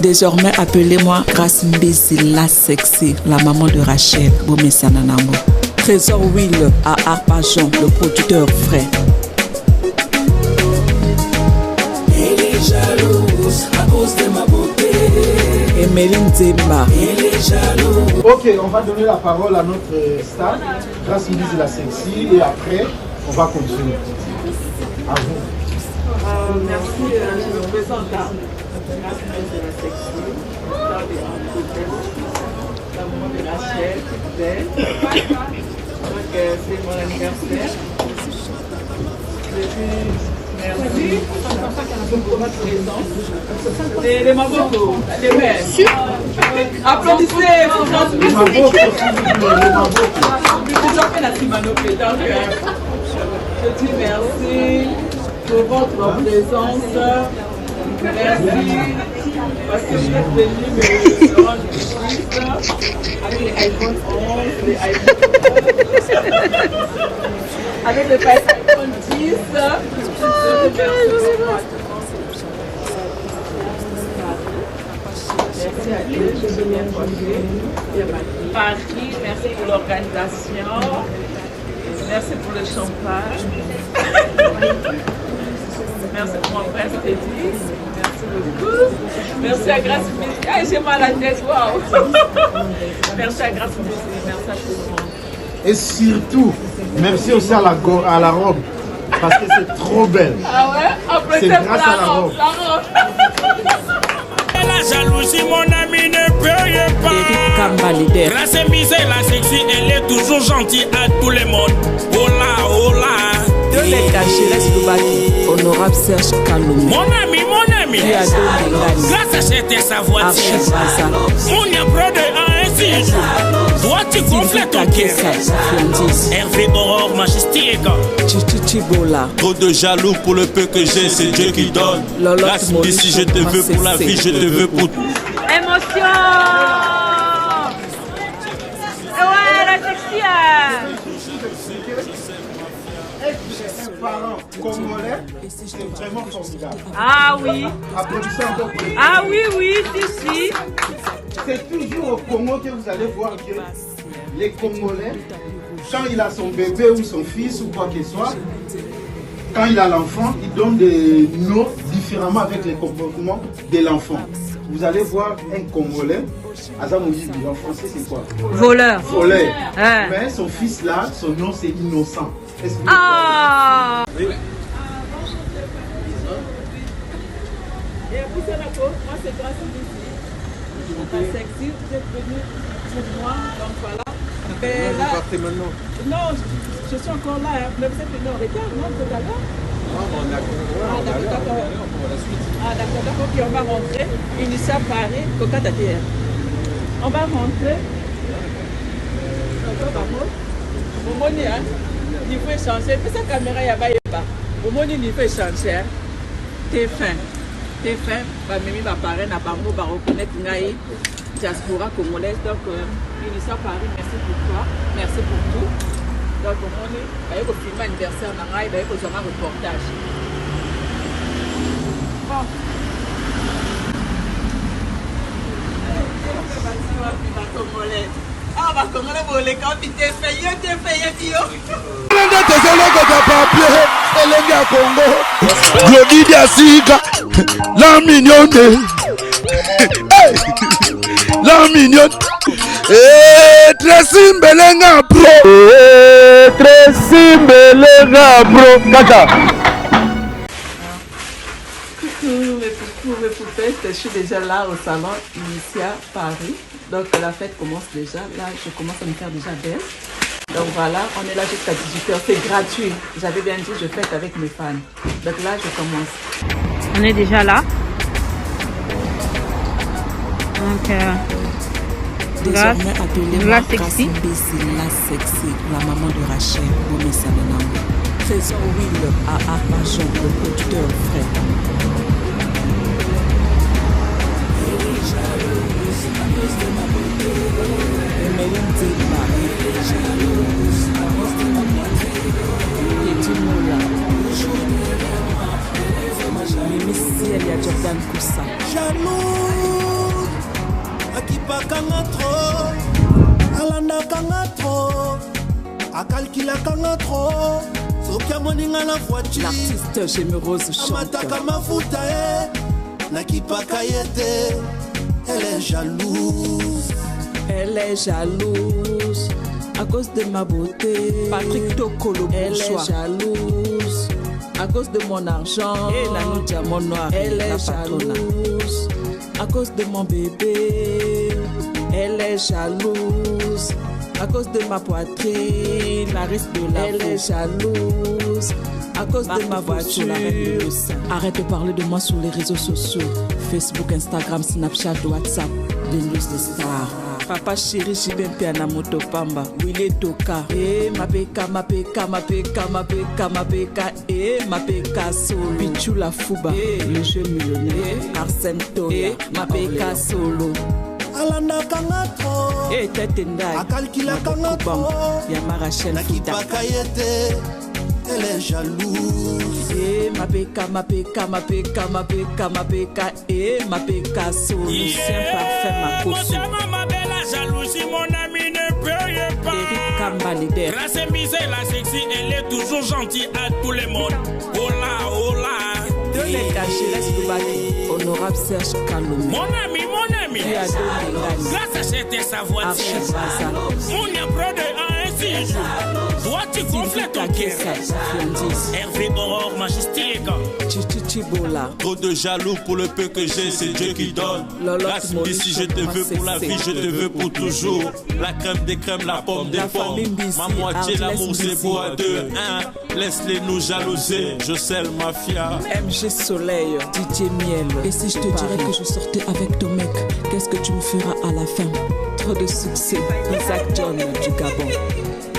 Désormais, appelez-moi Grace Mbisi, la sexy, la maman de Rachel, Bomessa Nanamo. Trésor Will à Arpajon, le producteur frais. Elle est jalouse à cause de ma beauté. Emeline Zemba. Elle est jalouse. Ok, on va donner la parole à notre star, Grace Mbisi, la sexy, et après, on va continuer. À vous. Merci, je me présente à Grace Mbisi, la sexy, star des Antilles, la maman de Rachel, belle. Donc, c'est mon anniversaire. Merci pour votre présence. Les Maboko, les mères. Applaudissez pour notre musique. Ils ont fait la Simanopé. Donc, je dis merci pour votre présence. Merci parce que vous êtes venus me rendre visite avec les iPhone 11, les iPhone 11, avec les iPhone 10. Merci à Dieu, je suis bien coiffée. Paris, merci pour l'organisation. Merci pour le champagne. Merci pour mon prince Teddy. Merci beaucoup. Merci à Grace Mbisi. Ah, j'ai mal à la tête, waouh. Merci à Grace Mbisi. Merci à tout le monde. Et surtout, merci aussi à la robe. Parce que c'est trop belle. Ah ouais? C'est grâce à la robe. La jalousie, mon ami, ne peut pas. Grace Mbisi, la sexy, elle est toujours gentille à tout le monde. Hola, hola. De les cachets, laisse le bâti. Honorable Serge Kaloum. Mon ami, grâce à cette sa voiture, on y a près de un toi tu complètes ton cœur. Hervé Aurore majestique. Trop de jaloux pour le peu que j'ai, c'est Dieu qui donne. Grace Mbisi, je te veux pour la vie, je te veux pour tout. Émotion. Ouais, la sexy. Parents congolais, c'est vraiment formidable. Ah oui. Applaudissez encore pour Ah oui, oui, si. C'est toujours au Congo que vous allez voir que les Congolais, quand il a son bébé ou son fils ou quoi que ce soit, quand il a l'enfant, il donne des noms différemment avec les comportements de l'enfant. Vous allez voir un Congolais, Azamoui, en français c'est quoi? Voleur. Voleur. Ouais. Mais son fils là, son nom c'est Innocent. Est-ce que vous Ah. Et vous savez quoi? Moi c'est Grace Mbisi. La sexy, vous êtes venus pour moi, donc voilà. Mais là, maintenant. non, je suis encore là, hein. Mais vous êtes venus en retard, non, tout à l'heure? Ah d'accord, puis on va rentrer. Initial Paris, Coca Tatière. On va rentrer. Au moni, hein? Il faut échanger. Mais sa caméra, il n'y a pas. Au moni, il faut échanger. T'es fin. Bah, Mimi va parler, n'a pas mot, va reconnaître Ngaï, diaspora congolaise. Donc, Initial Paris, merci pour toi. Merci pour tout. Donc, au moni, il va y avoir un anniversaire, il va y avoir un reportage. Bon. Ah, va Congolais, vous les quand tu t'es fait, bio. Glody Diasika, la mignonne, la mignonne, Tracy Mbelenga bro, Tracy Mbelenga bro, kaka. Coucou mes poupettes, je suis déjà là au salon Initial Paris. Donc la fête commence déjà, là je commence à me faire déjà belle. Donc voilà, on est là jusqu'à 18h, c'est gratuit. J'avais bien dit, je fête avec mes fans. Donc là, je commence. On est déjà là. Donc, Désormais, appelez-moi la Grace sexy. Mbisi, la sexy, la maman de Rachel, Bomessa Nanamo. Trésor Will à Arpajon, le producteur frais. Emeline Zemba. Mimi Ciel ya Jordan Koussa. Jaloux. Alandakanga trop, akalkilakanga trop. Sokia moninga la voiture. L'artiste généreuse chante. Amataka mafuta nakipaka yete. Elle est jalouse. Elle est jalouse à cause de ma beauté. Patrick Tokolo, elle est jalouse à cause de mon argent. Et la nuit diamant noir. Elle est jalouse à cause de mon bébé. Elle est jalouse à cause de ma poitrine. La reste de la elle est jalouse à cause de ma voiture. Arrête de parler de moi sur les réseaux sociaux. Facebook, Instagram, Snapchat, WhatsApp. Les news des stars. Papa chéri, j'y vais piano moto pamba. Willy Toka. Eh, ma peka, ma peka, ma peka, ma peka, ma peka. Eh, ma peka solo. Pichou la Fouba. Le jeune millionnaire. Arsène Toya. Ma peka solo. Alandakanga trop. Eh, tête ndai. Akalkilakanga trop. Yamara Chen Fita. Nakipaka yete. Elle est jalouse. Eh, ma peka, ma peka, ma peka, ma peka, ma peka. Eh, ma peka solo. C'est parfait, ma cousine. Ma belle jalousie, mon ami ne peut pas. Eric Kamba leader. Grâce à Misé, la sexy, elle est toujours gentille à tout le monde. Oh là, oh là. De les cacher, laisse le bâti. Honorable Serge Kalou. Mon ami, mon ami. Grâce à cette sa voiture. On y a pro de ainsi. Toi, tu complètes ton cœur. Hervé Aurore majestique. Chichichibola. Trop de jaloux pour le peu que j'ai, c'est Dieu qui donne. Grâce si je te veux pour la vie, je te veux pour toujours. La crème des crèmes, la pomme des pommes. Ma moitié, l'amour c'est beau à deux. Laisse-les nous jalouser, je scelle mafia. MG Soleil, DJ Miel. Et si je te dirais que je sortais avec ton mec, qu'est-ce que tu me feras à la fin? Trop de succès. Isaac John du Gabon.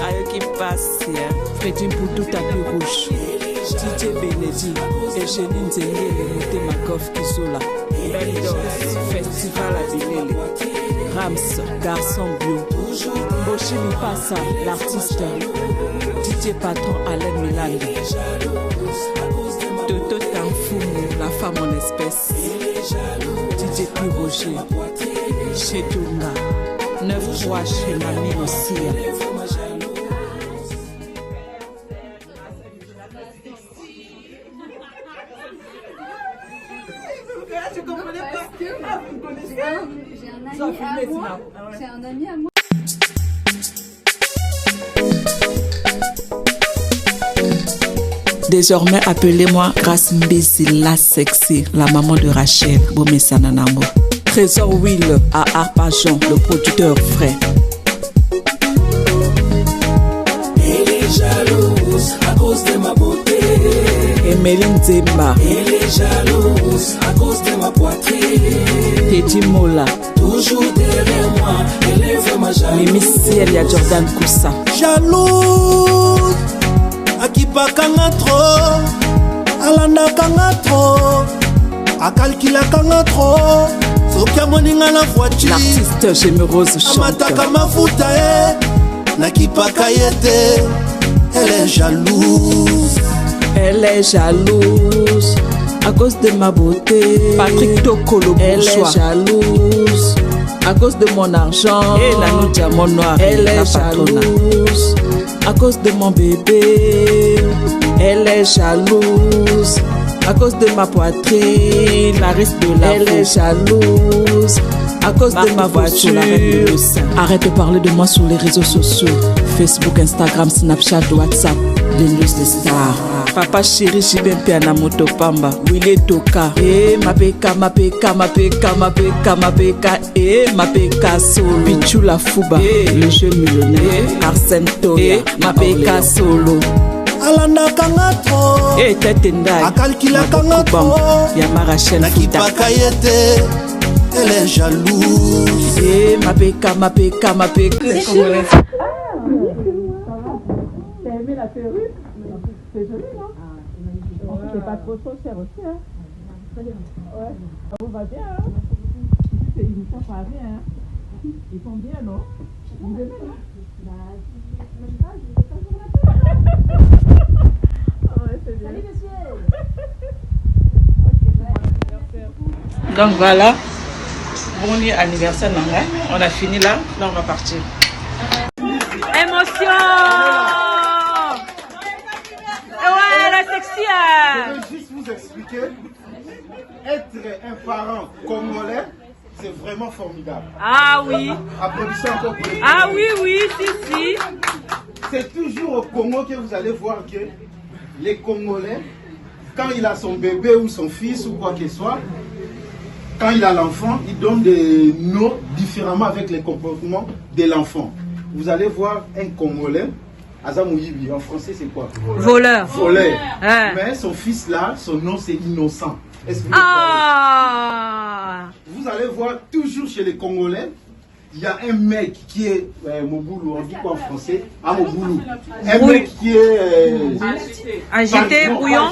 Ayo qui passe, Freddy Boudou tapis rouge. DJ Benedi, Eugénie Nzengele, Moté Makov Kizola. Mendos, Festival à Bilele. Rams, Garçon Bio. Boshi Mipasa, l'artiste. DJ Patron Alain Milanda. Toto Tanfoumou, la femme en espèce. DJ P. Roger. Chez Dunga. 9-3 chez Mami aussi. Tu comprenais pas? Ah, vous connaissez? J'ai un ami à moi. Désormais, appelez-moi Grace Mbesi, la sexy, la maman de Rachel, Bomessa Nanango. Trésor Will à Arpajon, le producteur frais. Elle est jalouse à cause de ma beauté. Emeline Zemba. Elle est jalouse à cause de ma poitrine. Teddy Mola. Toujours derrière moi, elle est vraiment jalouse. Mimi Ciel, ya Jordan Koussa. Jalouse. Akipakanga trop, alandakanga trop, akalkilakanga trop. Sokia moninga la voiture. L'artiste généreuse chante. Amataka mafuta nakipaka yete. Elle est jalouse. Elle est jalouse à cause de ma beauté. Patrick Tokolo, elle est jalouse à cause de mon argent. Et la nuit diamant noir. Elle est jalouse à cause de mon bébé. Elle est jalouse à cause de ma poitrine. La reste de la elle est jalouse à cause de ma voiture. Arrête de parler de moi sur les réseaux sociaux. Facebook, Instagram, Snapchat, WhatsApp. Les news des stars. Papa chéri, j'y vais piano moto pamba. Willy Toka. Eh, ma peka, ma peka, ma peka, ma peka, ma peka. Eh, ma peka solo. Pichou la Fouba. Le jeune millionnaire. Arsène Toya. Ma peka solo. Alandakanga trop. Eh, tête ndai. Akalkilakanga trop. Yamara Chen Fita. Nakipaka yete. Elle est jalouse. Eh, ma peka, ma peka, ma peka. T'as aimé la perruque? C'est joli, non? C'est pas trop chaud, cher aussi, hein? Ouais. Ça vous va bien, hein? Ils ne sont pas bien, hein? Ils sont bien, non? Vous aimez, non? Même pas, je sais pas sur la tête. Ouais, c'est bien. Salut, monsieur! Donc voilà, bon anniversaire, on a fini là, on va partir. Je vais juste vous expliquer. Être un parent congolais, c'est vraiment formidable. Ah oui. Applaudissez encore pour les Ah oui, oui, si. C'est toujours au Congo que vous allez voir que les Congolais, quand il a son bébé ou son fils ou quoi que ce soit, quand il a l'enfant, il donne des noms différemment avec les comportements de l'enfant. Vous allez voir un Congolais, Azamouyibi, en français c'est quoi? Voleur. Voleur. Ouais. Mais son fils là, son nom c'est Innocent. Est-ce que vous allez voir toujours chez les Congolais, il y a un mec qui est Moboulou, on dit quoi en français? Ah, Moboulou. Un mec qui est agité, brouillon.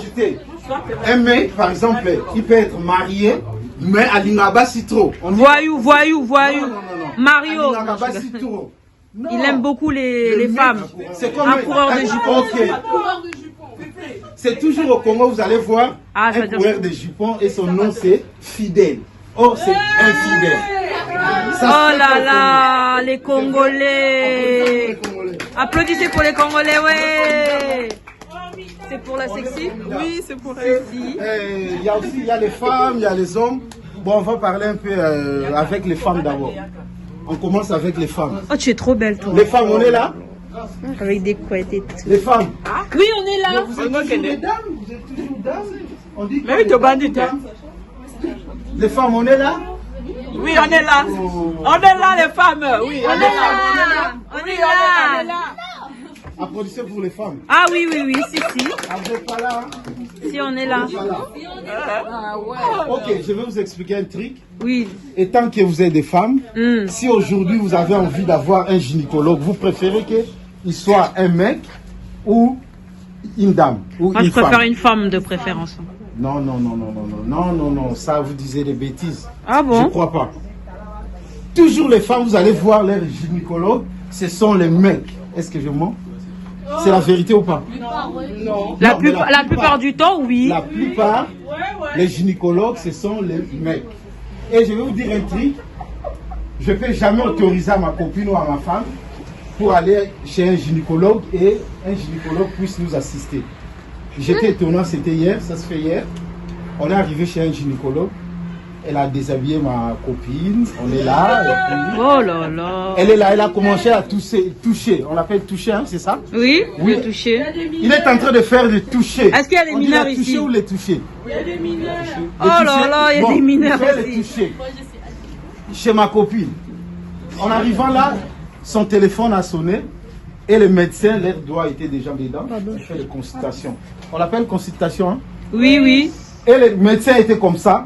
Un mec, par exemple, il peut être marié, mais à l'Ingaba Citro. Voyou. Mario. Il aime beaucoup les femmes. C'est comme un coureur de jupons. Okay. C'est toujours au Congo, vous allez voir un coureur de jupons et son nom c'est Fidèle. Oh, c'est infidèle. Oh là là, les Congolais. Applaudissez pour les Congolais, ouais. C'est pour la sexy? Oui, c'est pour elle. Il y a aussi les femmes, il y a les hommes. Bon, on va parler un peu avec les femmes d'abord. On commence avec les femmes. Oh, tu es trop belle, toi. Les femmes, on est là? Avec des couettes et tout. Les femmes. Oui, on est là. Vous êtes toujours des dames? Vous êtes toujours dames? On dit mais oui, tu es bandit. Les femmes, on est là? Oui, on est là. On est là, les femmes. Oui, on est là. On est là. Applaudissez pour les femmes. Ah oui, si. Ah, vous n'êtes pas là? Si, on est là. Ok, je vais vous expliquer un truc. Oui. Et tant que vous êtes des femmes, si aujourd'hui vous avez envie d'avoir un gynécologue, vous préférez qu'il soit un mec ou une dame ou moi, je préfère une femme de préférence. Non, ça vous disiez des bêtises. Ah bon? Je crois pas. Toujours les femmes, vous allez voir leurs gynécologues, ce sont les mecs. Est-ce que je mens? C'est la vérité ou pas? Non. La plupart du temps, oui. La plupart, les gynécologues, ce sont les mecs. Et je vais vous dire un truc, je ne peux jamais autoriser à ma copine ou à ma femme pour aller chez un gynécologue et un gynécologue puisse nous assister. J'étais étonnant, c'était hier, ça se fait hier. On est arrivé chez un gynécologue, elle a déshabillé ma copine, on est là. Oh là là. Elle est là, elle a commencé à toucher. On l'appelle toucher, hein, c'est ça? Oui, le toucher. Il est en train de faire le toucher. Est-ce qu'il y a des mineurs ici? Toucher ou les toucher? Il y a des mineurs. Oh là là, il y a des mineurs ici. Les toucher. Chez ma copine. En arrivant là, son téléphone a sonné et le médecin, leur doigt était déjà dedans. Il fait les consultations. On l'appelle consultation, hein? Oui. Et le médecin était comme ça.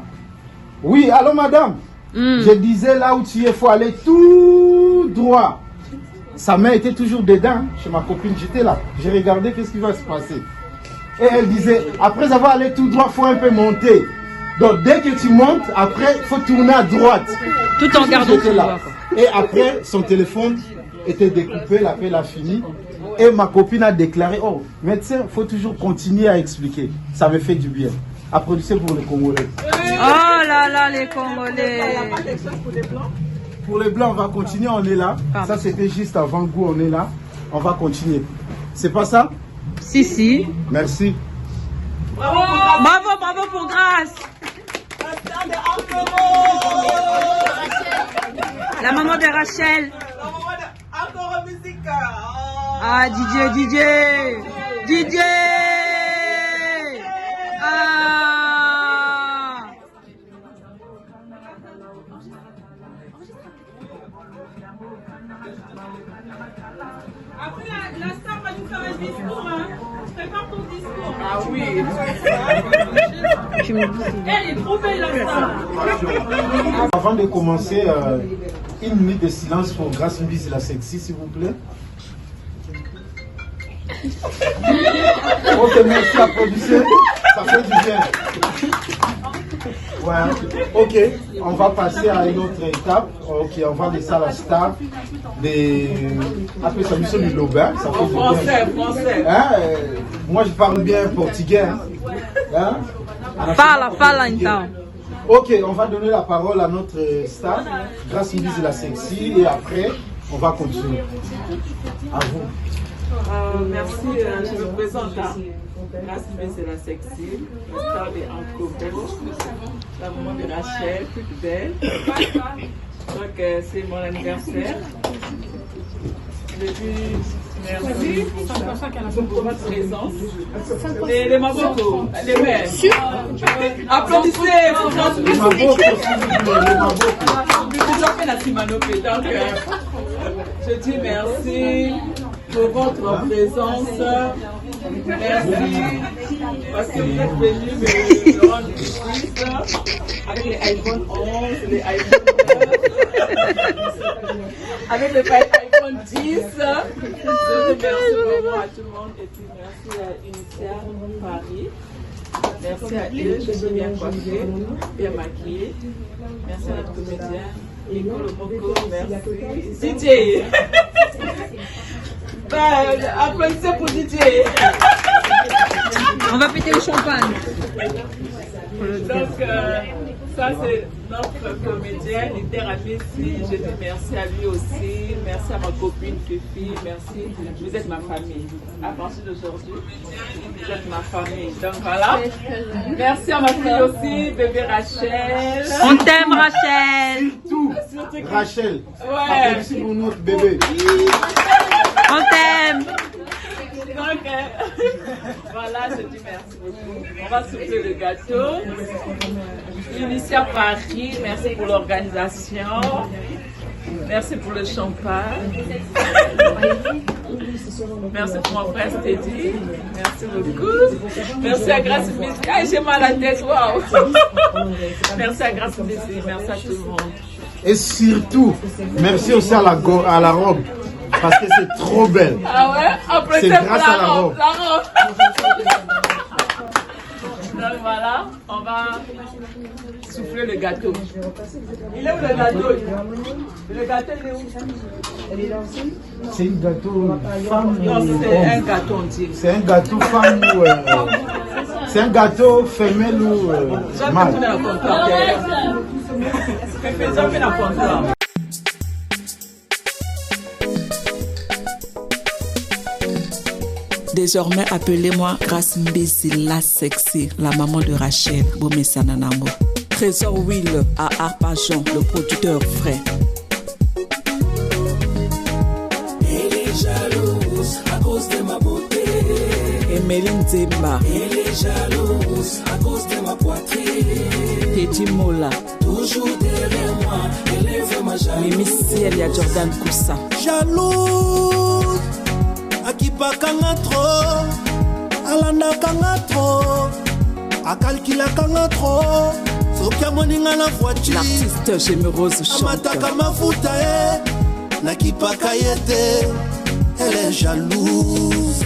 Oui, allô madame. Je disais là où tu es, il faut aller tout droit. Sa main était toujours dedans. Chez ma copine, j'étais là. J'ai regardé qu'est-ce qui va se passer. Et elle disait, après avoir allé tout droit, il faut un peu monter. Donc dès que tu montes, après, il faut tourner à droite. Tout en gardant tout là. Et après, son téléphone était découpé, l'appel a fini. Et ma copine a déclaré, oh, médecin, il faut toujours continuer à expliquer. Ça me fait du bien. Applaudissez pour les Congolais. Oh là là, les Congolais. Pour les Blancs, on va continuer, on est là. Ça, c'était juste avant goût, on est là. On va continuer. C'est pas ça? Si. Merci. Bravo pour Grâce. La maman de Rachel. Encore musique. Ah, DJ. Ah. Après, la star va nous faire un discours. Hein. Prépare ton discours. Ah oui. Elle est trop belle, la star. Avant de commencer, une minute de silence pour Grâce Mbisi la sexy, s'il vous plaît. Ok, merci, applaudissez. Ça fait du bien. Ouais. Ok, on va passer à une autre étape. Ok, on va laisser à la star après ça, mission du Lobin. Ça fait du bien. Français. Hein, moi, je parle bien portugais. Hein? Fala então. Ok, on va donner la parole à notre star, Grâce Mbisi la sexy, et après, on va continuer. À vous. Merci, je me présente. Grâce c'est la sexy, la star des Ankobo, la maman de Rachel, toute belle. Donc c'est mon anniversaire. Merci pour votre présence. Les Maboko, les mères. Applaudissez pour notre public. Donc, je dis merci pour votre présence. Merci parce que vous êtes venus me rendre visite avec les iPhone 11, les iPhone 9, avec les iPhone 10. Je remercie vraiment à tout le monde et puis merci à Initial Paris. Merci à eux, je suis bien coiffée, bien maquillée. Merci à notre comédien, Nicole Moko, merci. DJ! Applaudissez pour DJ! On va péter le champagne. Donc, ça c'est notre comédien, littéralement ici. Je dis merci à lui aussi. Merci à ma copine Fifi. Merci. Vous êtes ma famille. À partir d'aujourd'hui, vous êtes ma famille. Donc voilà. Merci à ma fille aussi, bébé Rachel. On t'aime, Rachel. Tout. Rachel. Ouais. Merci pour notre bébé. On t'aime. Donc, voilà, je dis merci beaucoup. On va souffler le gâteau. Initial Paris, merci pour l'organisation. Merci pour le champagne. Merci pour mon frère Teddy. Merci beaucoup. Merci à Grâce Musique. Ah, j'ai mal à la tête, waouh. Merci à Grâce Musique. Merci à tout le monde. Et surtout, merci aussi à la robe. Parce que c'est trop belle. Ah ouais? C'est grâce à la robe. La robe. Donc voilà, on va souffler le gâteau. Il est où le gâteau? Le gâteau, il est où? C'est un gâteau femme. Non, c'est un gâteau entier. C'est un gâteau femme ou. C'est un gâteau femelle ou mâle. Désormais, appelez-moi Grace Mbesi, la sexy, la maman de Rachel, Bomesananango. Trésor Will à Arpajon, le producteur frais. Elle est jalouse à cause de ma beauté. Emeline Zemba. Elle est jalouse à cause de ma poitrine. Teddy Mola. Toujours derrière moi, elle est vraiment jalouse. Mimi Ciel, ya Jordan Koussa. Jalouse. Akipakanga trop, alandakanga trop, akalkilakanga trop, soki amoninga na voiture. L'artiste généreuse chante. Amataka mafuta nakipaka yete. Elle est jalouse.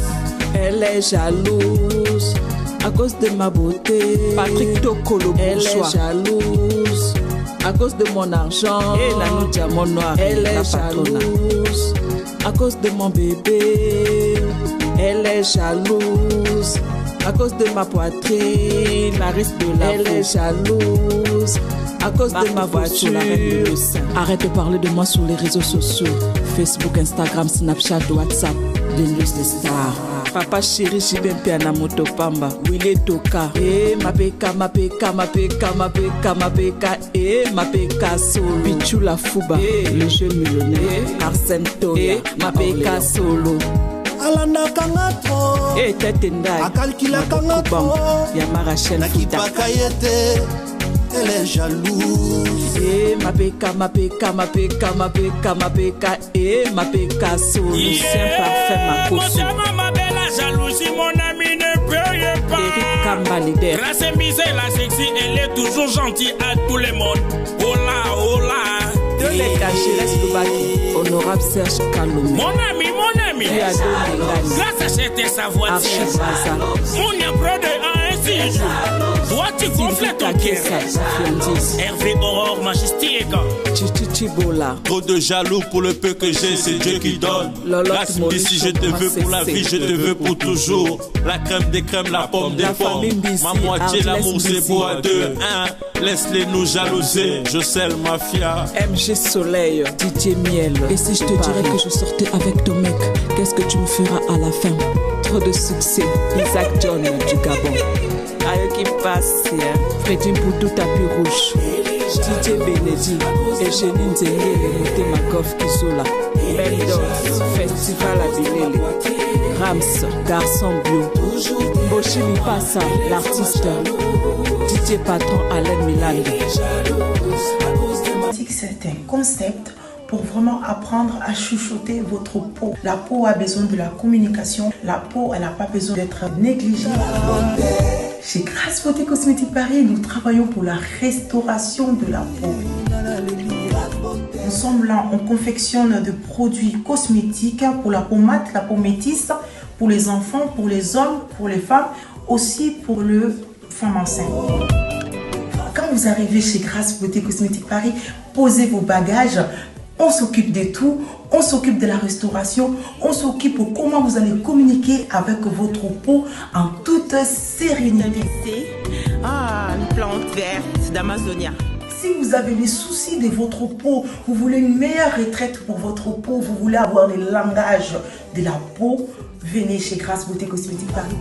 Elle est jalouse à cause de ma beauté. Patrick Tokolo. Elle est jalouse à cause de mon argent. Et la nous diamant noir. Elle est jalouse à cause de mon bébé. Elle est jalouse à cause de ma poitrine. La risque de la Elle est jalouse à cause de ma voiture. Arrête de parler de moi sur les réseaux sociaux. Facebook, Instagram, Snapchat, WhatsApp. Les news des stars. Papa chéri, Jibempe Anamoto Pamba. Willy Toka. Mapeka, mapeka, mapeka, mapeka, mapeka. Mapeka solo. Pichou la Fouba. Le jeune millionnaire. Arsène Toya. Mapeka solo. Alandakanga trop. Tetendai. Akalkilakanga trop. Yama Rachel Fouta. Nakipaka yete. Elle est jalouse. Mapeka, mapeka, mapeka, mapeka, mapeka. Mapeka solo. Lucien parfait, ma cousine. Ma belle jalousie, mon ami ne peut rien pas. Eric Kamba leader. Grâce à Mise, la sexy, elle est toujours gentille à tout le monde. Hola, hola. De les Gachires Loubaki. Honorable Serge Kalomé. Mon ami, mon ami. Grâce à cette sa voiture. On y a près de ainsi. Toi, tu complètes ton cœur. Hervé Aurore Majestique. Chichichibola. Trop de jaloux pour le peu que j'ai, c'est Dieu qui donne. Grâce si je te veux pour la vie, je te veux pour toujours. La crème des crèmes, la pomme des pommes. Ma moitié, l'amour c'est beau à deux. Laisse-les nous jalouser, je scelle ma fia. MG Soleil, Didier Miel. Et si je te dirais que je sortais avec ton mec, qu'est-ce que tu me feras à la fin? Trop de succès, Isaac John du Gabon. Ayoki Passia, Freddy Mputu Tapis Rouge, DJ Benedi, Eugénie Nzengele, Motemakoff Kisola, Mendos, Festival Abilele, Rams, Garçon Bio, Boshi Mipasa, l'artiste, DJ Patron Alain Milando. C'est un concept pour vraiment apprendre à chuchoter votre peau. La peau a besoin de la communication. La peau, elle n'a pas besoin d'être négligée. Chez Grasse Beauté Cosmétique Paris, nous travaillons pour la restauration de la peau. Nous sommes là, on confectionne des produits cosmétiques pour la peau mate, la peau métisse, pour les enfants, pour les hommes, pour les femmes, aussi pour les femmes enceintes. Quand vous arrivez chez Grasse Beauté Cosmétique Paris, posez vos bagages. On s'occupe de tout, on s'occupe de la restauration, on s'occupe de comment vous allez communiquer avec votre peau en toute sérénité. Ah, une plante verte d'Amazonia. Si vous avez des soucis de votre peau, vous voulez une meilleure retraite pour votre peau, vous voulez avoir le langage de la peau, venez chez Grasse Beauté Cosmétique Paris.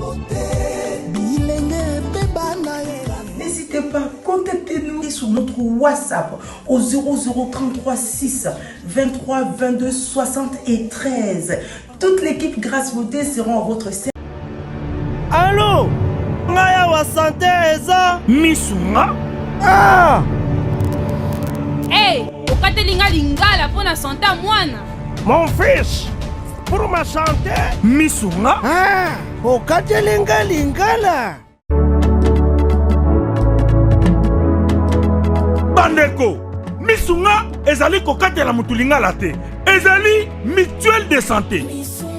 N'hésitez pas, contactez-nous sur notre WhatsApp au 0033 6 23 22 73. Toute l'équipe Grasse Beauté sera à votre service. Allô? Ngaya wa santé eza Misunga? Ah! Hey, okatelinga lingala pour la santé à moine. Mon fils, pour ma santé, Misunga? Ah! Okatelinga lingala. Bandeko, Misunga ezali kokatela mutulingala te. Ezali mutuelle de santé.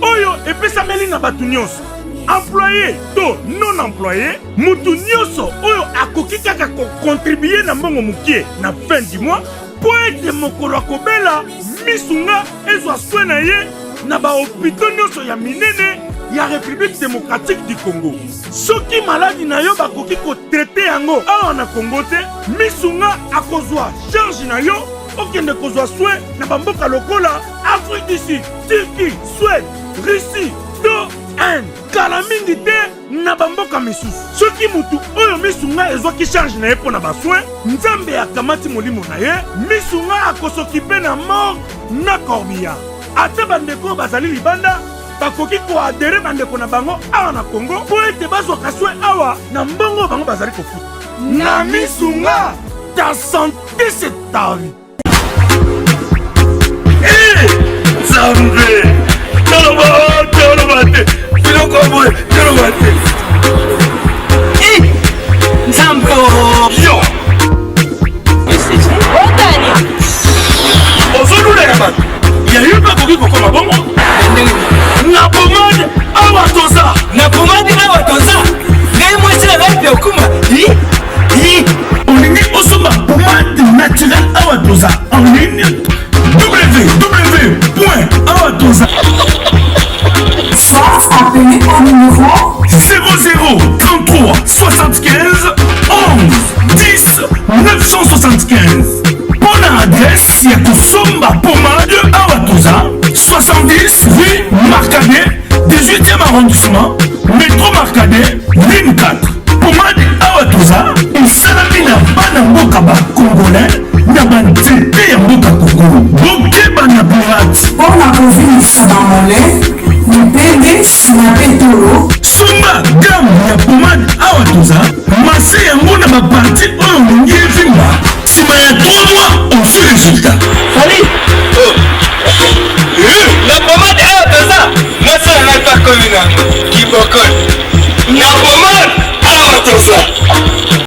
Oyo epesameli na batu nyonso. Employé to non employé, mutu nyonso oyo akoki kaka contribuer na mbongo mukie na fin du mois po ete mokolo akobela Misunga ezwa soin na ye na ba hôpitaux nyonso ya minene ya République démocratique du Congo. Soki maladi na yo bakoki ko traiter yango awa na Congo te, Misunga akozwa charge na yo okende kozwa soin na bamboka lokola Afrique du Sud, Turquie, Suède, Russie, to Inde. Kala mingi te na bamboka misusu. Soki mutu oyo Misunga ezwaki charge na ye pona basoin, Nzambe akamati molimo na ye, Misunga akosokipe na mort na corbillard. Ate bandeko bazali libanda bakoki koadere bandeko na bango awa na Congo po ete bazwaka soin awa na mbongo bango bazali kofuta. Na Misunga, ta santé c'est ta vie. Eh, Nzambe, tolobate, filokoboye, tolobate. Eh, Nzambe, yo. Otani. Ozolula ya bato. Ya yu bakoki kokoma bongo. Na pomade awa toza. Na pomade awa toza. Ngai mwesi na ngai okuma. Olingi osomba pomade naturelle awa toza. En ligne www.awatoza. Soit appelé au numéro 00 33 75 11 10 975. Bonne adresse, il y a Kosomba Pomade Awatoza, 70 rue Marcadet, 18e arrondissement, métro Marcadet, ligne 4. Pomade Awatoza, il salami na bana mboka ba congolais, na banzete ya mboka Congo. Bokeba na pirate. Pour la COVID Sabamole, Nipende Sinapetolo. Sumba gamme ya pomade Awatoza, masse yango na baparti oyo mingi evimba. Sima ya 3 mois, on fait résultat. Allez! La pomade Awatoza, moi ça n'a pas connu. Qui bocole. La pomade Awatoza.